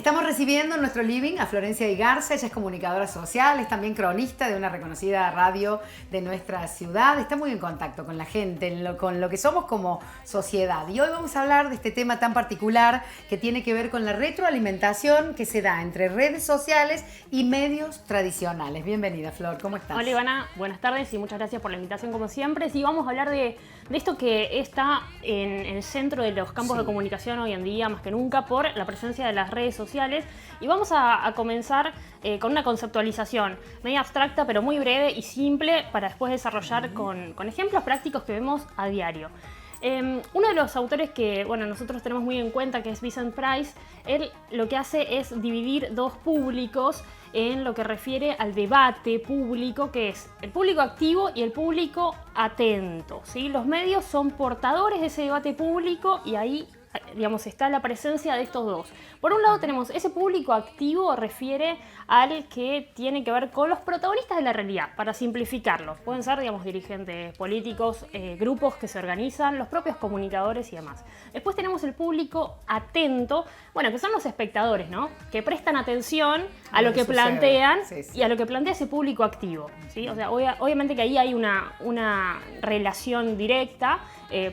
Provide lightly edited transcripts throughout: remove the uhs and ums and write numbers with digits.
Estamos recibiendo en nuestro living a Florencia Igarza. Ella es comunicadora social, es también cronista de una reconocida radio de nuestra ciudad. Está muy en contacto con la gente, con lo que somos como sociedad. Y hoy vamos a hablar de este tema tan particular que tiene que ver con la retroalimentación que se da entre redes sociales y medios tradicionales. Bienvenida, Flor, ¿cómo estás? Hola, Ivana, buenas tardes y muchas gracias por la invitación como siempre. Sí, vamos a hablar de esto que está en el centro de los campos de comunicación hoy en día, más que nunca, por la presencia de las redes sociales. Y vamos a comenzar con una conceptualización media abstracta, pero muy breve y simple, para después desarrollar con ejemplos prácticos que vemos a diario. Uno de los autores que nosotros tenemos muy en cuenta, que es Vincent Price, él lo que hace es dividir dos públicos en lo que refiere al debate público, que es el público activo y el público atento, ¿sí? Los medios son portadores de ese debate público y ahí, digamos, está la presencia de estos dos. Por un lado tenemos ese público activo, refiere al que tiene que ver con los protagonistas de la realidad, para simplificarlo. Pueden ser, digamos, dirigentes políticos, grupos que se organizan, los propios comunicadores y demás. Después tenemos el público atento, que son los espectadores, ¿no? Que prestan atención a lo que plantean y a lo que plantea ese público activo, ¿sí? O sea, obviamente que ahí hay una relación directa.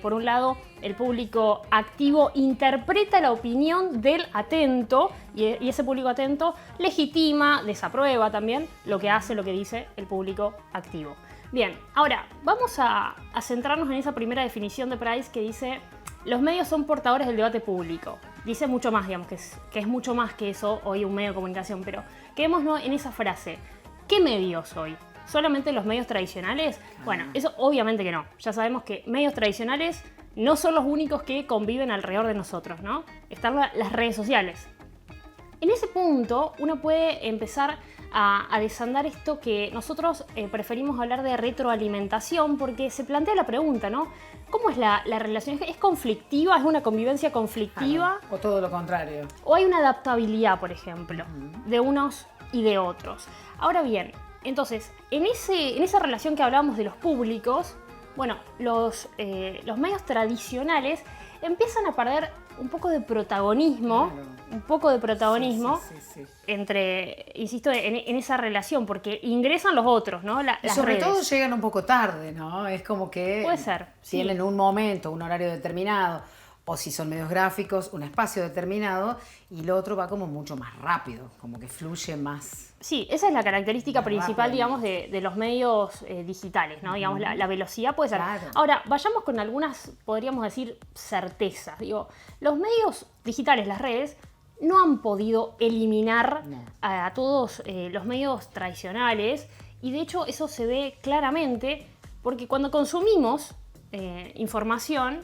Por un lado, el público activo interpreta la opinión del atento y ese público atento legitima, desaprueba también lo que dice el público activo. Bien, ahora vamos a centrarnos en esa primera definición de Price que dice: los medios son portadores del debate público. Dice mucho más, digamos, que es mucho más que eso hoy un medio de comunicación, pero quedémonos en esa frase. ¿Qué medios hoy? ¿Solamente los medios tradicionales? Bueno, eso obviamente que no. Ya sabemos que medios tradicionales no son los únicos que conviven alrededor de nosotros, ¿no? Están las redes sociales. En ese punto uno puede empezar a desandar esto que nosotros preferimos hablar de retroalimentación, porque se plantea la pregunta, ¿no? ¿Cómo es la relación? ¿Es conflictiva? ¿Es una convivencia conflictiva? O todo lo contrario. ¿O hay una adaptabilidad, por ejemplo, de unos y de otros? Ahora bien, entonces, en esa relación que hablábamos de los públicos, los medios tradicionales empiezan a perder un poco de protagonismo, insisto, en esa relación, porque ingresan los otros, ¿no? Las sobre redes. todo llegan un poco tarde, ¿no? Es como que puede ser, tienen un momento, un horario determinado, o si son medios gráficos, un espacio determinado, y lo otro va como mucho más rápido, como que fluye más. Sí, esa es la característica principal, digamos, de los medios digitales, ¿no? Digamos, la velocidad puede ser. Claro. Ahora, vayamos con algunas, podríamos decir, certezas. Digo, los medios digitales, las redes, no han podido eliminar a todos los medios tradicionales, y de hecho eso se ve claramente porque cuando consumimos información,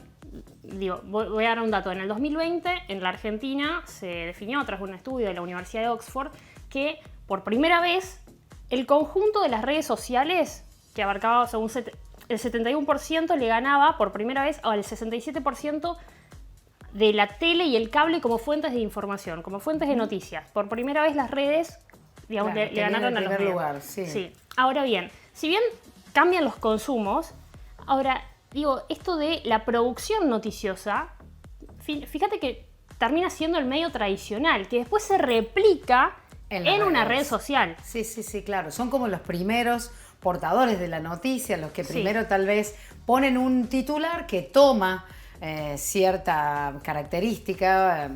voy a dar un dato. En el 2020, en la Argentina, se definió, tras un estudio de la Universidad de Oxford, que por primera vez el conjunto de las redes sociales, que abarcaba según el 71%, le ganaba por primera vez al 67% de la tele y el cable como fuentes de información, como fuentes de noticias. Por primera vez las redes, digamos, le ganaron a los medios. Lugar, sí. Ahora bien, si bien cambian los consumos, ahora esto de la producción noticiosa, fíjate que termina siendo el medio tradicional, que después se replica en una red social. Sí, claro. Son como los primeros portadores de la noticia, los que primero tal vez ponen un titular que toma cierta característica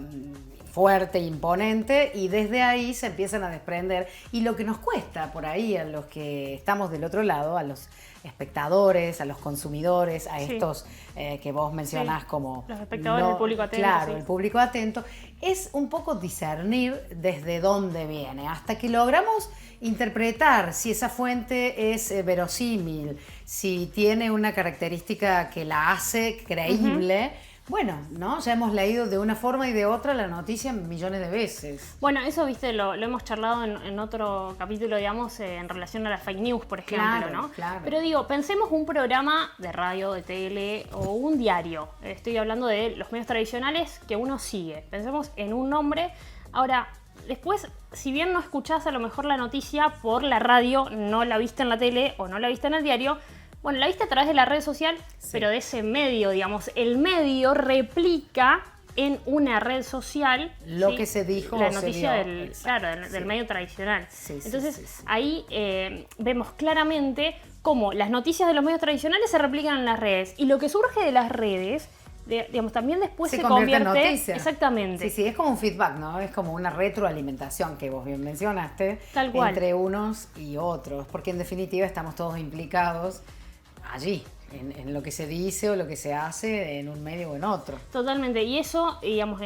fuerte, imponente, y desde ahí se empiezan a desprender. Y lo que nos cuesta por ahí a los que estamos del otro lado, a los espectadores, a los consumidores, a estos que vos mencionás como... los espectadores, el público atento. Claro, el público atento. Es un poco discernir desde dónde viene, hasta que logramos interpretar si esa fuente es verosímil, si tiene una característica que la hace creíble. ¿No? Ya hemos leído de una forma y de otra la noticia millones de veces. Eso, viste, lo hemos charlado en otro capítulo, digamos, en relación a las fake news, por ejemplo, ¿no? Claro. Pero pensemos un programa de radio, de tele o un diario. Estoy hablando de los medios tradicionales que uno sigue. Pensemos en un nombre. Ahora, después, si bien no escuchás a lo mejor la noticia por la radio, no la viste en la tele o no la viste en el diario, la viste a través de la red social, pero de ese medio, digamos, el medio replica en una red social lo ¿sí? que se dijo la o se noticia dio. del medio tradicional. Sí, sí, Entonces sí. ahí vemos claramente cómo las noticias de los medios tradicionales se replican en las redes y lo que surge de las redes digamos, también después se convierte en noticia. Exactamente. Sí, es como un feedback, ¿no? Es como una retroalimentación que vos bien mencionaste. Tal cual. Entre unos y otros, porque en definitiva estamos todos implicados allí, en lo que se dice o lo que se hace en un medio o en otro. Totalmente, y eso, digamos,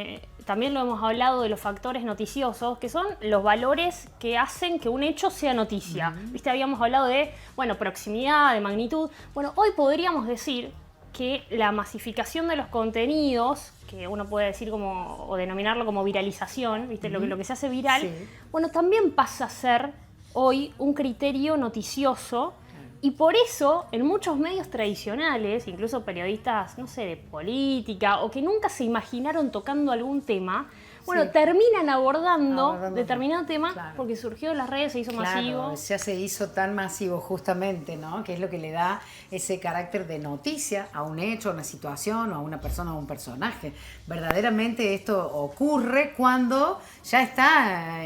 también lo hemos hablado de los factores noticiosos, que son los valores que hacen que un hecho sea noticia. ¿Viste? Habíamos hablado de, bueno, proximidad, de magnitud. Bueno, hoy podríamos decir que la masificación de los contenidos, que uno puede decir como, o denominarlo como viralización, ¿viste? Lo que se hace viral, Sí. bueno, también pasa a ser hoy un criterio noticioso. Y por eso, en muchos medios tradicionales, incluso periodistas, no sé, de política, o que nunca se imaginaron tocando algún tema, bueno, Sí. terminan abordando determinado tema, claro. porque surgió en las redes, se hizo masivo. Ya se hizo tan masivo justamente, ¿no? Que es lo que le da ese carácter de noticia a un hecho, a una situación, o a una persona o a un personaje. Verdaderamente esto ocurre cuando ya está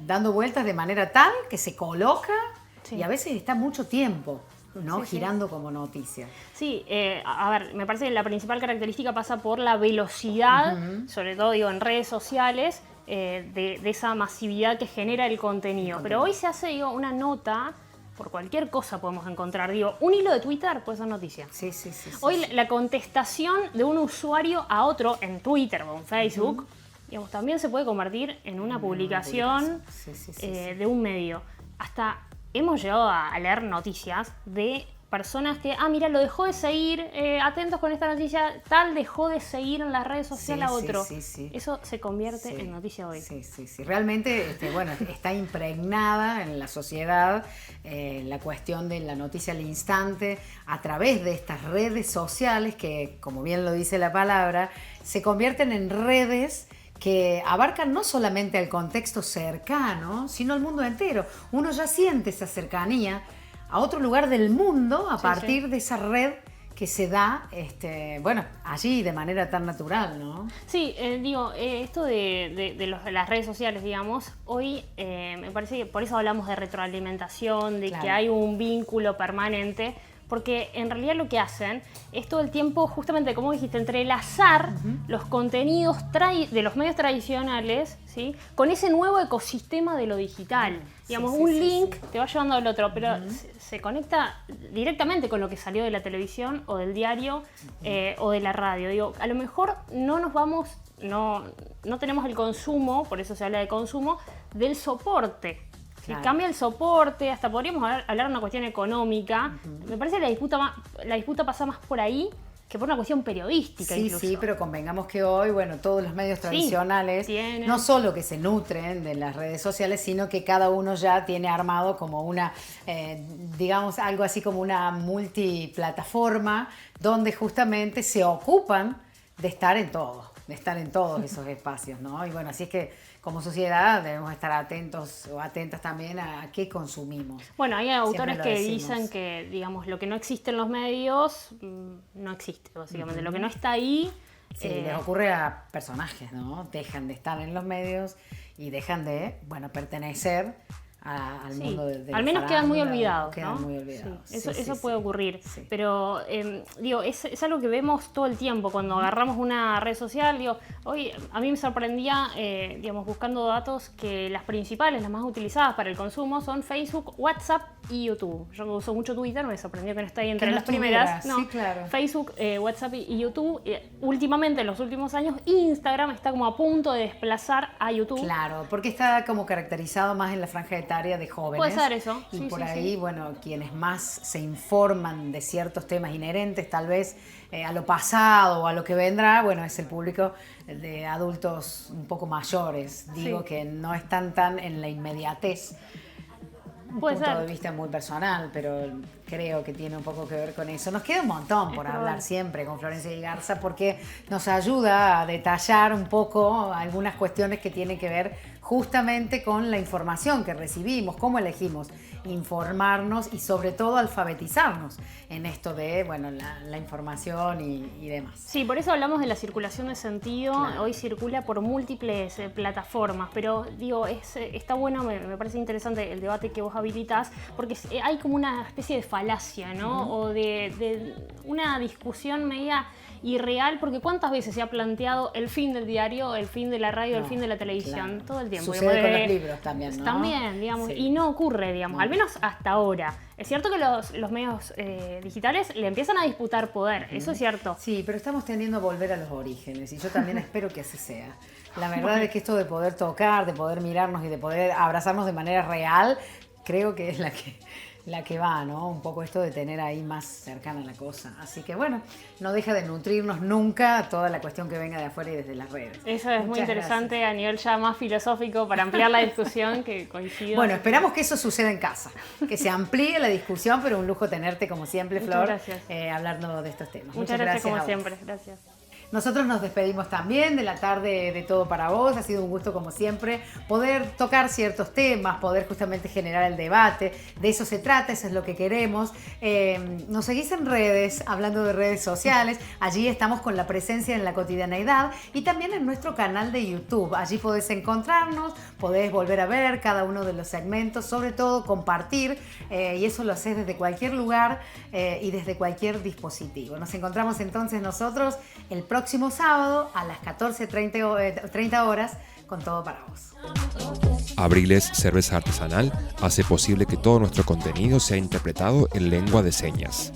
dando vueltas de manera tal que se coloca. Sí. Y a veces está mucho tiempo, ¿no? Sí, girando como noticia. Sí, a ver, me parece que la principal característica pasa por la velocidad, sobre todo digo en redes sociales, de esa masividad que genera el contenido. Pero hoy se hace una nota, por cualquier cosa podemos encontrar, un hilo de Twitter puede ser noticia. Sí. Hoy la contestación de un usuario a otro en Twitter o en Facebook, digamos, también se puede convertir en una publicación de un medio. Hasta hemos llegado a leer noticias de personas que, mira, lo dejó de seguir, atentos con esta noticia, tal dejó de seguir en las redes sociales a otro. Sí. Eso se convierte en noticia hoy. Sí. Realmente, bueno, está impregnada en la sociedad la cuestión de la noticia al instante a través de estas redes sociales que, como bien lo dice la palabra, se convierten en redes que abarcan no solamente al contexto cercano, sino al mundo entero. Uno ya siente esa cercanía a otro lugar del mundo a partir de esa red que se da, bueno, allí de manera tan natural, ¿no? Sí, esto de las redes sociales, digamos, hoy me parece que por eso hablamos de retroalimentación, de que hay un vínculo permanente, porque en realidad lo que hacen es todo el tiempo, justamente como dijiste, entrelazar los contenidos de los medios tradicionales, ¿sí? Con ese nuevo ecosistema de lo digital. Digamos, un link te va llevando al otro, pero se conecta directamente con lo que salió de la televisión o del diario o de la radio. Digo, a lo mejor no tenemos el consumo, por eso se habla de consumo, del soporte. Si cambia el soporte, hasta podríamos hablar de una cuestión económica. Me parece que la disputa pasa más por ahí que por una cuestión periodística incluso. Sí, pero convengamos que hoy, bueno, todos los medios tradicionales, no solo que se nutren de las redes sociales, sino que cada uno ya tiene armado como una, digamos, algo así como una multiplataforma, donde justamente se ocupan de estar en todo, de estar en todos esos espacios, ¿no? Y bueno, así es que como sociedad debemos estar atentos o atentas también a qué consumimos. Bueno, hay autores que dicen que, digamos, lo que no existe en los medios no existe, básicamente. Lo que no está ahí... Sí, les ocurre a personajes, ¿no? Dejan de estar en los medios y dejan de, bueno, pertenecer al mundo de la al menos quedan muy olvidados, ¿no? Quedan muy olvidados. Sí, eso puede ocurrir. Sí. Pero, es algo que vemos todo el tiempo. Cuando agarramos una red social, hoy a mí me sorprendía, buscando datos, que las principales, las más utilizadas para el consumo son Facebook, WhatsApp y YouTube. Yo que uso mucho Twitter, me sorprendió que no está ahí entre las primeras. No, sí, claro. Facebook, WhatsApp y YouTube. Últimamente, en los últimos años, Instagram está como a punto de desplazar a YouTube. Claro, porque está como caracterizado más en la franja etaria de jóvenes. Puede ser eso. Y por ahí, bueno, quienes más se informan de ciertos temas inherentes, tal vez a lo pasado o a lo que vendrá, bueno, es el público de adultos un poco mayores. Digo que no están tan en la inmediatez. Un punto de vista muy personal, pero creo que tiene un poco que ver con eso. Nos queda un montón por hablar siempre con Florencia y Garza, porque nos ayuda a detallar un poco algunas cuestiones que tienen que ver justamente con la información que recibimos, cómo elegimos informarnos y sobre todo alfabetizarnos en esto de, bueno, la información y demás. Sí, por eso hablamos de la circulación de sentido. Claro. Hoy circula por múltiples plataformas, pero digo, está bueno, me parece interesante el debate que vos habilitás, porque hay como una especie de falacia, ¿no? O de una discusión media irreal, porque ¿cuántas veces se ha planteado el fin del diario, el fin de la radio, el fin de la televisión? Claro. Todo el tiempo. Sucede con los libros también, ¿no? También, digamos, sí. Y no ocurre, digamos, al menos hasta ahora. Es cierto que los medios digitales le empiezan a disputar poder, eso es cierto. Sí, pero estamos tendiendo a volver a los orígenes y yo también espero que así sea. La verdad es que esto de poder tocar, de poder mirarnos y de poder abrazarnos de manera real, creo que es la que va, ¿no? Un poco esto de tener ahí más cercana la cosa. Así que bueno, no deja de nutrirnos nunca toda la cuestión que venga de afuera y desde las redes. Eso es muy interesante. Gracias. A nivel ya más filosófico para ampliar la discusión, que coincido. Bueno, esperamos que eso suceda en casa, que se amplíe la discusión, pero un lujo tenerte como siempre, Flor, hablando de estos temas. Muchas gracias como siempre. Gracias. Nosotros nos despedimos también de la tarde de Todo para Vos. Ha sido un gusto, como siempre, poder tocar ciertos temas, poder justamente generar el debate. De eso se trata, eso es lo que queremos. Nos seguís en redes, hablando de redes sociales. Allí estamos con la presencia en la cotidianeidad y también en nuestro canal de YouTube. Allí podés encontrarnos, podés volver a ver cada uno de los segmentos, sobre todo compartir, y eso lo haces desde cualquier lugar y desde cualquier dispositivo. Nos encontramos entonces nosotros el próximo sábado a las 14:30 horas con Todo para Vos. Abriles Cerveza Artesanal hace posible que todo nuestro contenido sea interpretado en lengua de señas.